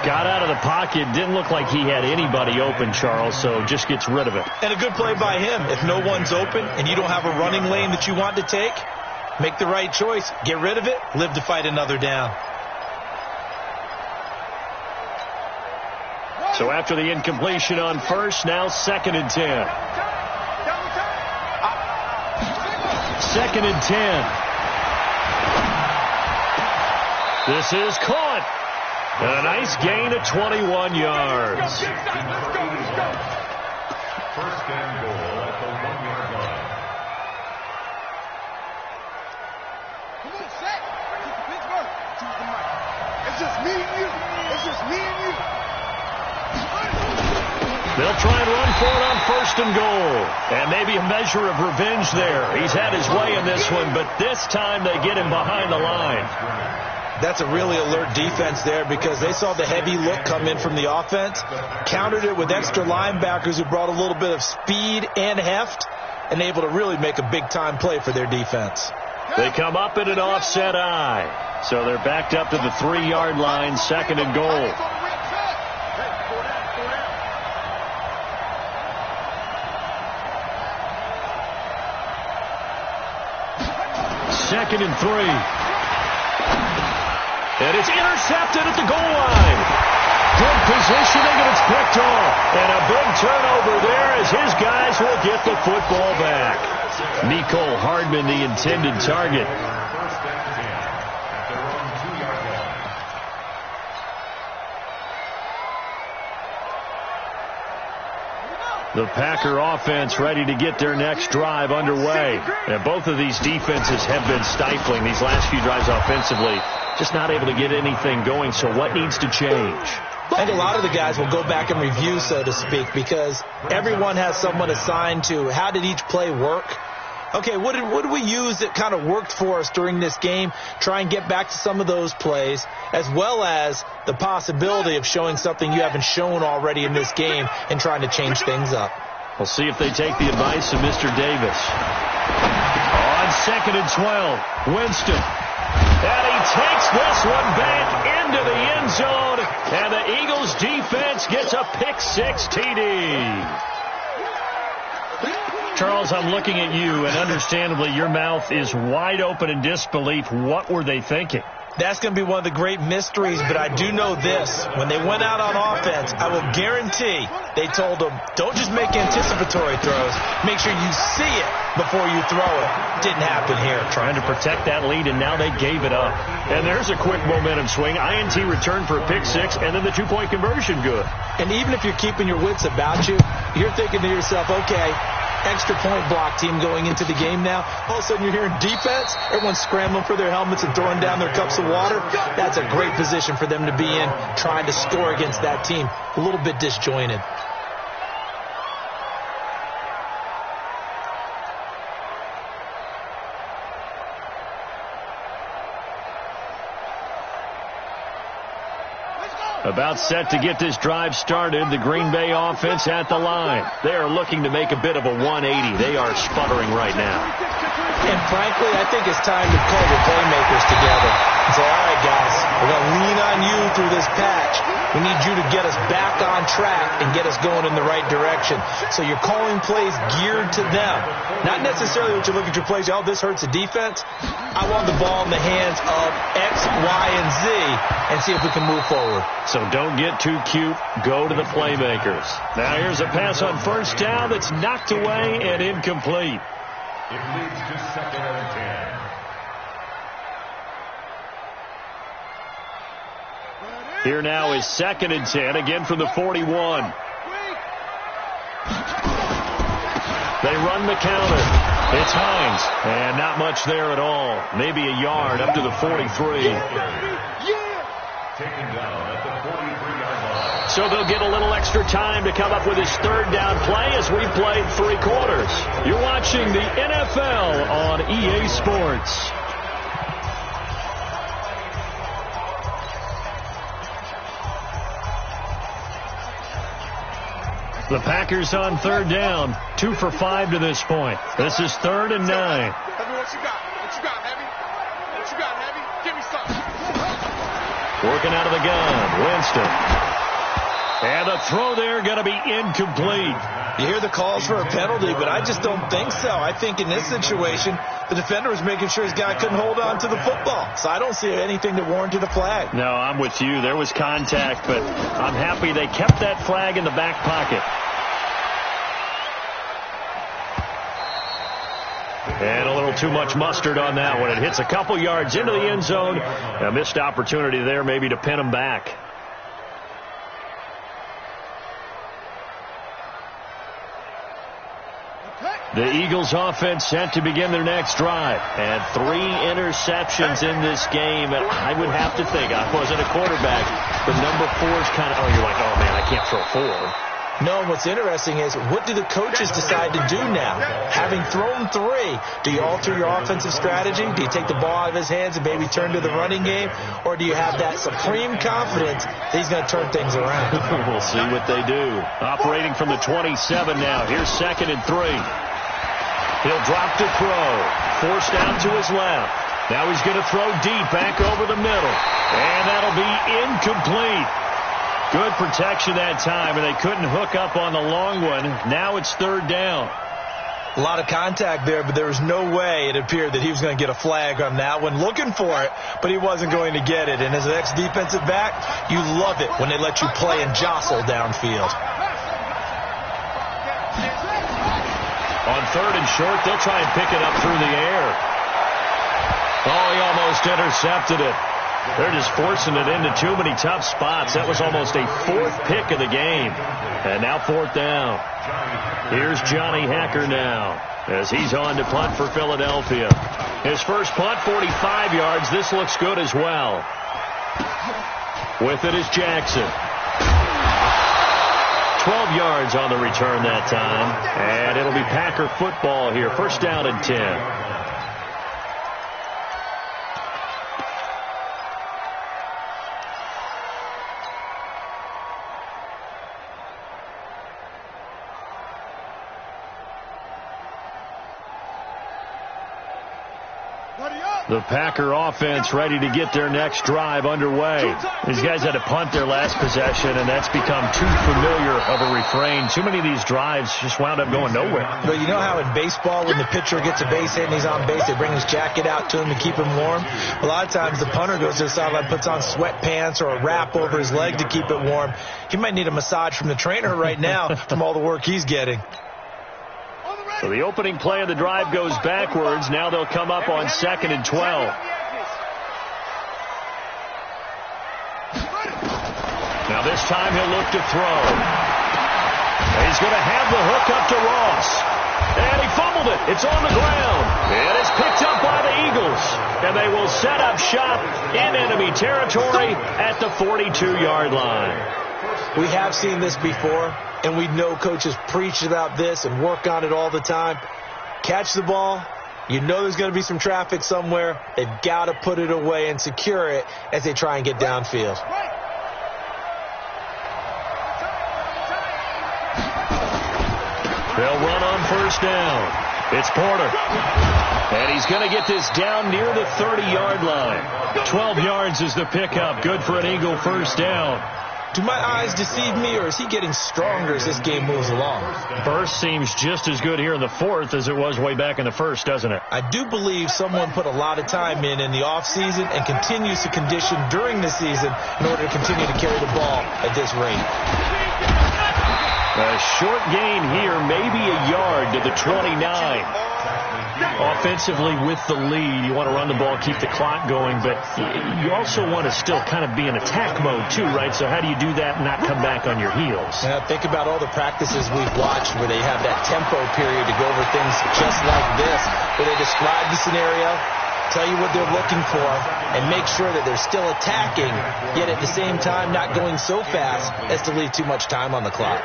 Got out of the pocket, didn't look like he had anybody open, Charles, so just gets rid of it. And a good play by him. If no one's open and you don't have a running lane that you want to take, make the right choice. Get rid of it, live to fight another down. So after the incompletion on first, now 2nd and 10. 2nd and 10. This is caught. And a nice gain of 21 yards. First and goal at the 1-yard line. Come on, Shaq. Pittsburgh. It's just me and you. It's just me and you. They'll try and run for it on 1st and goal. And maybe a measure of revenge there. He's had his way in this one, but this time they get him behind the line. That's a really alert defense there because they saw the heavy look come in from the offense, countered it with extra linebackers who brought a little bit of speed and heft, and able to really make a big-time play for their defense. They come up in an offset eye. So they're backed up to the 3-yard line, 2nd and goal. Second and 3. And it's intercepted at the goal line. Good positioning, and it's picked off. And a big turnover there as his guys will get the football back. Mecole Hardman, the intended target. First and 10 at their own 2-yard line. The Packer offense ready to get their next drive underway. And both of these defenses have been stifling these last few drives offensively. Just not able to get anything going, so what needs to change? I think a lot of the guys will go back and review, so to speak, because everyone has someone assigned to how did each play work. Okay, what did we use that kind of worked for us during this game? Try and get back to some of those plays, as well as the possibility of showing something you haven't shown already in this game and trying to change things up. We'll see if they take the advice of Mr. Davis. On 2nd and 12, Winston. And he takes this one back into the end zone, and the Eagles defense gets a pick-6 TD. Charles, I'm looking at you, and understandably your mouth is wide open in disbelief. What were they thinking? That's going to be one of the great mysteries, but I do know this. When they went out on offense, I will guarantee they told them, don't just make anticipatory throws. Make sure you see it before you throw it. Didn't happen here. Trying to protect that lead, and now they gave it up. And there's a quick momentum swing. INT return for a pick-6, and then the 2-point conversion good. And even if you're keeping your wits about you, you're thinking to yourself, okay, extra point block team going into the game now. All of a sudden you're hearing defense. Everyone's scrambling for their helmets and throwing down their cups of water. That's a great position for them to be in, trying to score against that team. A little bit disjointed. About set to get this drive started, the Green Bay offense at the line. They are looking to make a bit of a 180. They are sputtering right now. And frankly, I think it's time to call the playmakers together and say, all right, guys, we're going to lean on you through this patch. We need you to get us back on track and get us going in the right direction. So you're calling plays geared to them. Not necessarily what you look at your plays, oh, this hurts the defense. I want the ball in the hands of X, Y, and Z and see if we can move forward. So don't get too cute. Go to the playmakers. Now here's a pass on first down that's knocked away and incomplete. It leads to 2nd and 10. Here now is 2nd and 10, again from the 41. They run the counter. It's Hines, and not much there at all. Maybe a yard up to the 43. Taken down at the 43-yard line. So they'll get a little extra time to come up with his 3rd down play as we played 3 quarters. You're watching the NFL on EA Sports. The Packers on 3rd down, 2 for 5 to this point. This is 3rd and 9. Heavy, what you got? What you got, Heavy? What you got, Heavy? Give me something. Working out of the gun, Winston. And the throw there going to be incomplete. You hear the calls for a penalty, but I just don't think so. I think in this situation, the defender was making sure his guy couldn't hold on to the football. So I don't see anything that warranted a flag. No, I'm with you. There was contact, but I'm happy they kept that flag in the back pocket. And a little too much mustard on that one. It hits a couple yards into the end zone. A missed opportunity there maybe to pin him back. The Eagles offense set to begin their next drive. And 3 interceptions in this game. And I would have to think, I wasn't a quarterback, but number 4 is kind of, you're like, oh, man, I can't throw 4. No, what's interesting is, what do the coaches decide to do now? Having thrown 3, do you alter your offensive strategy? Do you take the ball out of his hands and maybe turn to the running game? Or do you have that supreme confidence that he's going to turn things around? We'll see what they do. Operating from the 27 now. Here's 2nd and 3. He'll drop to throw. Forced out to his left. Now he's going to throw deep back over the middle. And that'll be incomplete. Good protection that time, and they couldn't hook up on the long one. Now it's 3rd down. A lot of contact there, but there was no way it appeared that he was going to get a flag on that one. Looking for it, but he wasn't going to get it. And as an ex-defensive back, you love it when they let you play and jostle downfield. On 3rd and short, they'll try and pick it up through the air. Oh, he almost intercepted it. They're just forcing it into too many tough spots. That was almost a 4th pick of the game. And now 4th down. Here's Johnny Hacker now as he's on to punt for Philadelphia. His first punt, 45 yards. This looks good as well. With it is Jackson. 12 yards on the return that time. And it'll be Packer football here. 1st down and 10. The Packer offense ready to get their next drive underway. These guys had to punt their last possession, and that's become too familiar of a refrain. Too many of these drives just wound up going nowhere. But you know how in baseball, when the pitcher gets a base hit and he's on base, they bring his jacket out to him to keep him warm? A lot of times the punter goes to the sideline, puts on sweatpants or a wrap over his leg to keep it warm. He might need a massage from the trainer right now from all the work he's getting. So the opening play of the drive goes backwards. Now they'll come up on 2nd and 12. Now this time he'll look to throw. And he's going to have the hook up to Ross. And he fumbled it. It's on the ground. And it's picked up by the Eagles. And they will set up shop in enemy territory at the 42-yard line. We have seen this before, and we know coaches preach about this and work on it all the time. Catch the ball. You know there's going to be some traffic somewhere. They've got to put it away and secure it as they try and get downfield. They'll run on 1st down. It's Porter. And he's going to get this down near the 30-yard line. 12 yards is the pickup. Good for an Eagle 1st down. Do my eyes deceive me, or is he getting stronger as this game moves along? Burst seems just as good here in the 4th as it was way back in the 1st, doesn't it? I do believe someone put a lot of time in the offseason and continues to condition during the season in order to continue to carry the ball at this rate. A short gain here, maybe a yard to the 29. Offensively with the lead, you want to run the ball, keep the clock going, but you also want to still kind of be in attack mode too, right? So how do you do that and not come back on your heels? Yeah, think about all the practices we've watched where they have that tempo period to go over things just like this, where they describe the scenario, tell you what they're looking for, and make sure that they're still attacking, yet at the same time not going so fast as to leave too much time on the clock.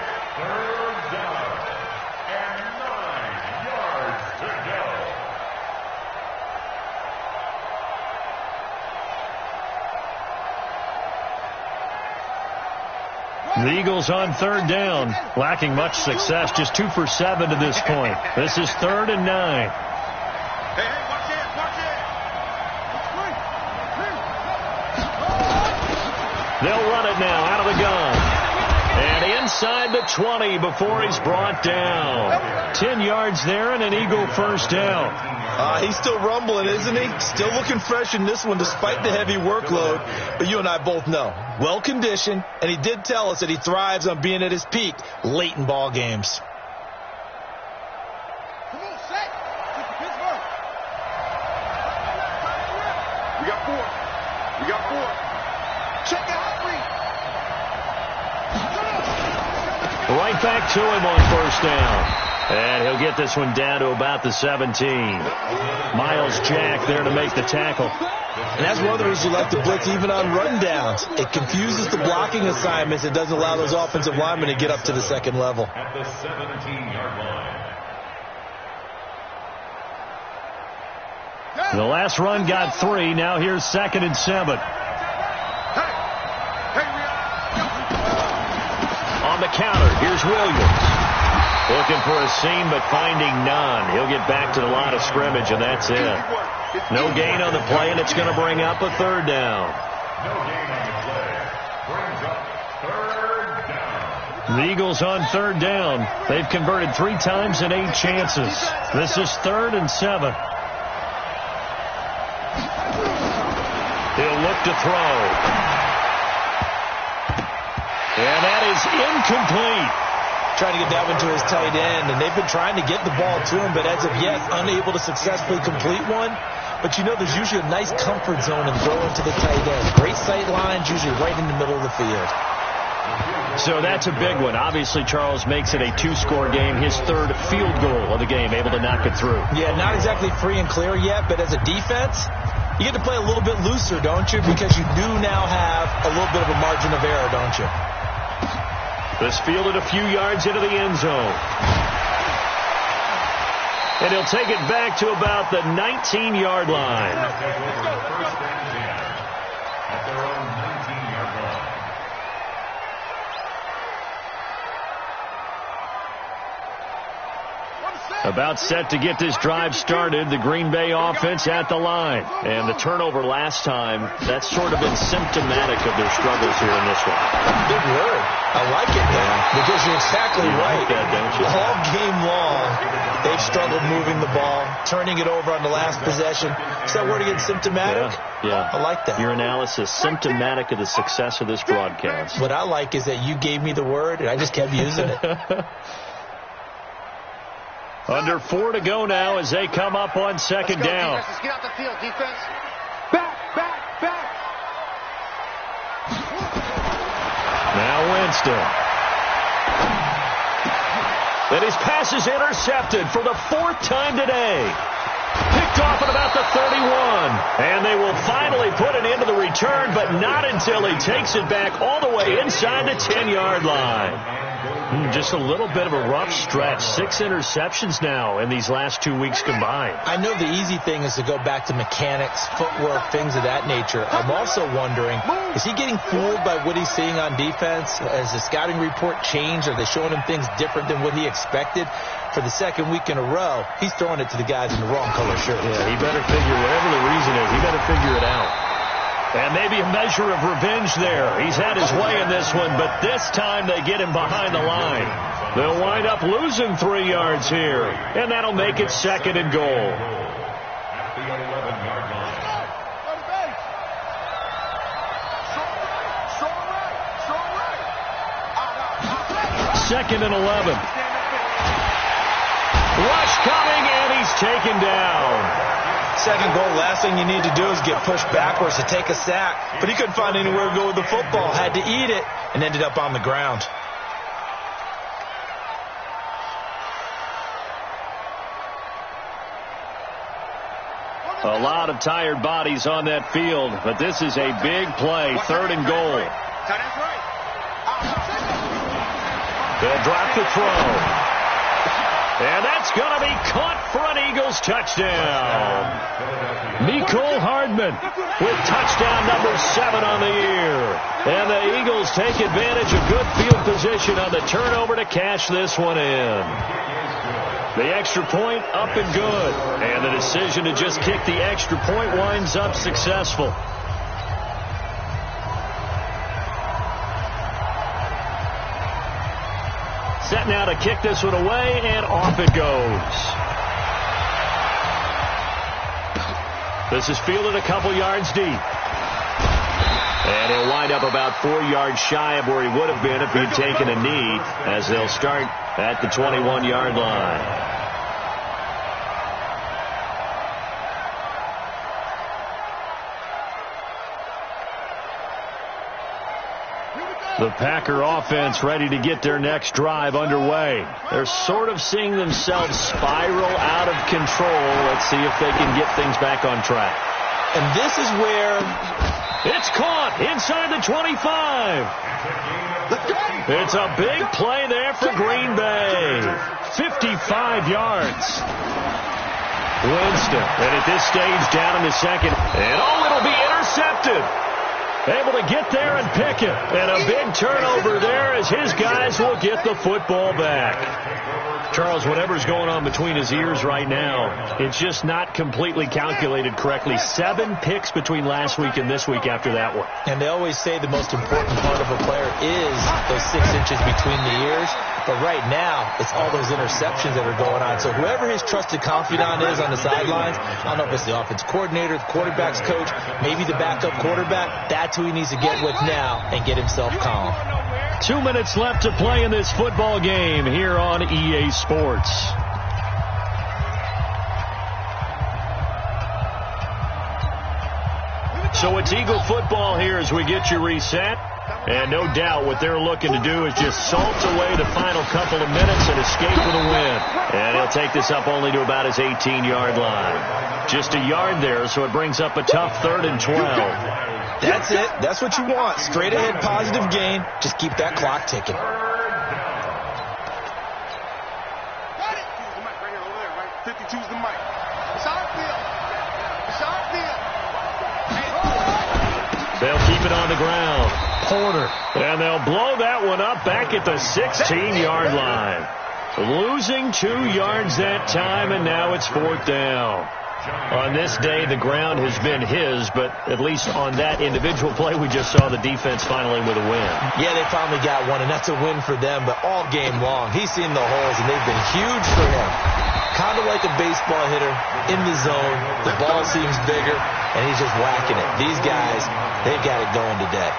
The Eagles on 3rd down, lacking much success, just 2 for 7 to this point. This is 3rd and 9. Hey, watch it. They'll run it now out of the gun. And inside the 20 before he's brought down. 10 yards there and an Eagle first down. He's still rumbling, isn't he? Still looking fresh in this one despite the heavy workload. But you and I both know, well-conditioned, and he did tell us that he thrives on being at his peak late in ball games. Come on, set. Pittsburgh. We got 4. We got 4. Check it out, right back to him on first down. And he'll get this one down to about the 17. Miles Jack there to make the tackle. And that's one of the reasons you like to blitz even on run downs. It confuses the blocking assignments. It doesn't allow those offensive linemen to get up to the second level. At the 17-yard line. The last run got 3. Now here's 2nd and 7. On the counter, here's Williams. Looking for a seam, but finding none. He'll get back to the line of scrimmage, and that's it. No gain on the play, and it's going to bring up a 3rd down. No gain on the play. Brings up 3rd down. The Eagles on 3rd down. They've converted 3 times in 8 chances. This is 3rd and 7. He'll look to throw. And that is incomplete. Trying to get that one to his tight end, and they've been trying to get the ball to him, but as of yet, unable to successfully complete one. But you know, there's usually a nice comfort zone in throwing to the tight end. Great sight lines, usually right in the middle of the field. So that's a big one. Obviously, Charles makes it a 2-score game. His 3rd field goal of the game, able to knock it through. Yeah, not exactly free and clear yet, but as a defense, you get to play a little bit looser, don't you? Because you do now have a little bit of a margin of error, don't you? This fielded a few yards into the end zone. And he'll take it back to about the 19-yard line. At their own 19-yard line. About set to get this drive started. The Green Bay offense at the line. And the turnover last time, that's sort of been symptomatic of their struggles here in this one. Big word. I like it, though, because you're exactly right. Like that, don't you? All game long, they've struggled moving the ball, turning it over on the last possession. Is that word again, symptomatic? Yeah. I like that. Your analysis, symptomatic of the success of this broadcast. What I like is that you gave me the word, and I just kept using it. Under 4 to go now as they come up on 2nd down. Let's get out the field, defense. Back. Now Winston. Then his pass is intercepted for the 4th time today. Picked off at about the 31. And they will finally put an end to the return, but not until he takes it back all the way inside the 10-yard line. Just a little bit of a rough stretch. 6 interceptions now in these last 2 weeks combined. I know the easy thing is to go back to mechanics, footwork, things of that nature. I'm also wondering, is he getting fooled by what he's seeing on defense? Has the scouting report changed? Are they showing him things different than what he expected? For the 2nd week in a row, he's throwing it to the guys in the wrong color shirt. Yeah, he better figure, whatever the reason is, he better figure it out. And maybe a measure of revenge there. He's had his way in this one, but this time they get him behind the line. They'll wind up losing 3 yards here, and that'll make it 2nd and goal. At the 11-yard line. 2nd and 11. Rush coming, and he's taken down. 2nd goal, last thing you need to do is get pushed backwards to take a sack. But he couldn't find anywhere to go with the football. Had to eat it and ended up on the ground. A lot of tired bodies on that field, but this is a big play. 3rd and goal. They'll drop the throw. And that's going to be caught for an Eagles touchdown. Mecole Hardman with touchdown number 7 on the year. And the Eagles take advantage of good field position on the turnover to cash this one in. The extra point up and good. And the decision to just kick the extra point winds up successful. Set now to kick this one away, and off it goes. This is fielded a couple yards deep. And he'll wind up about 4 yards shy of where he would have been if he'd taken a knee, as they'll start at the 21-yard line. The Packer offense ready to get their next drive underway. They're sort of seeing themselves spiral out of control. Let's see if they can get things back on track. And this is where it's caught inside the 25. It's a big play there for Green Bay. 55 yards. Winston, and at this stage down in the second. And it'll be intercepted. Able to get there and pick it. And a big turnover there as his guys will get the football back. Charles, whatever's going on between his ears right now, it's just not completely calculated correctly. 7 picks between last week and this week after that one. And they always say the most important part of a player is those 6 inches between the ears. But right now, it's all those interceptions that are going on. So whoever his trusted confidant is on the sidelines, I don't know if it's the offense coordinator, the quarterback's coach, maybe the backup quarterback, that's who he needs to get with now and get himself calm. 2 minutes left to play in this football game here on EA Sports. So it's Eagle football here as we get you reset. And no doubt what they're looking to do is just salt away the final couple of minutes and escape with a win. And he'll take this up only to about his 18-yard line. Just a yard there, so it brings up a tough 3rd and 12. That's it. That's what you want. Straight ahead positive gain. Just keep that clock ticking. They'll keep it on the ground. Porter. And they'll blow that one up back at the 16-yard line. Losing 2 yards that time, and now it's 4th down. On this day, the ground has been his, but at least on that individual play, we just saw the defense finally with a win. Yeah, they finally got one, and that's a win for them, but all game long, he's seen the holes, and they've been huge for him. Kind of like a baseball hitter in the zone. The ball seems bigger, and he's just whacking it. These guys, they've got it going today.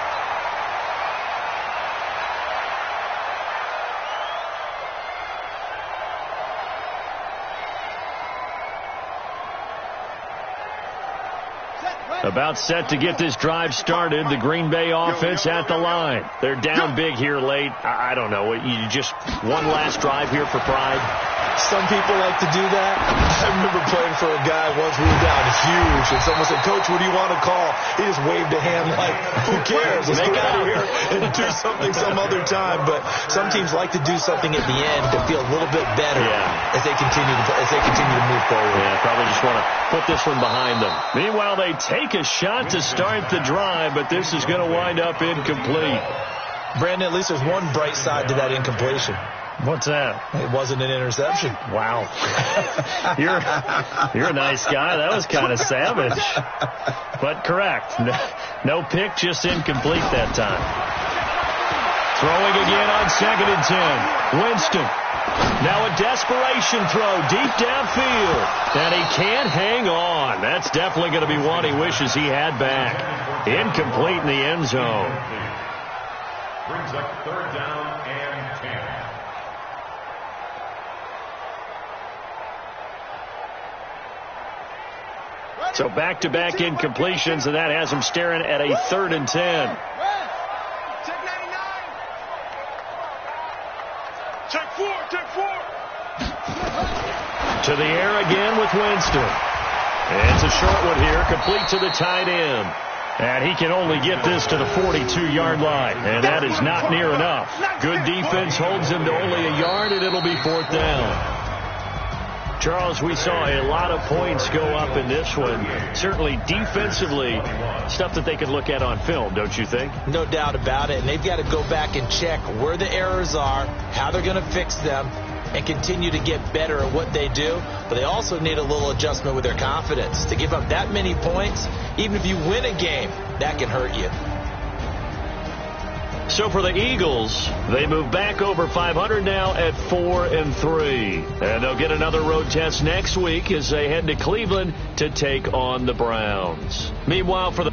About set to get this drive started. The Green Bay offense at the line. They're down big here late. I don't know. You just one last drive here for pride. Some people like to do that. I remember playing for a guy once. We were down huge, and someone said, "Coach, what do you want to call?" He just waved a hand like, "Who cares? Let's get out of here and do something some other time." But some teams like to do something at the end to feel a little bit better as they continue to move forward. Yeah, probably just want to put this one behind them. Meanwhile, they take a shot to start the drive, but this is going to wind up incomplete. Brandon, at least there's one bright side to that incompletion. What's that? It wasn't an interception. Wow. You're a nice guy. That was kind of savage. But correct. No pick, just incomplete that time. Throwing again on 2nd and 10. Winston. Now a desperation throw deep downfield. And he can't hang on. That's definitely going to be one he wishes he had back. Incomplete in the end zone. Brings up 3rd down and 10. So back-to-back incompletions, and that has him staring at a 3rd and 10. To the air again with Winston. And it's a short one here, complete to the tight end. And he can only get this to the 42-yard line, and that is not near enough. Good defense holds him to only a yard, and it'll be 4th down. Charles, we saw a lot of points go up in this one. Certainly defensively, stuff that they could look at on film, don't you think? No doubt about it. And they've got to go back and check where the errors are, how they're going to fix them, and continue to get better at what they do. But they also need a little adjustment with their confidence. To give up that many points, even if you win a game, that can hurt you. So for the Eagles, they move back over 500 now at 4-3. And they'll get another road test next week as they head to Cleveland to take on the Browns. Meanwhile, for the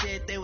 Shit, they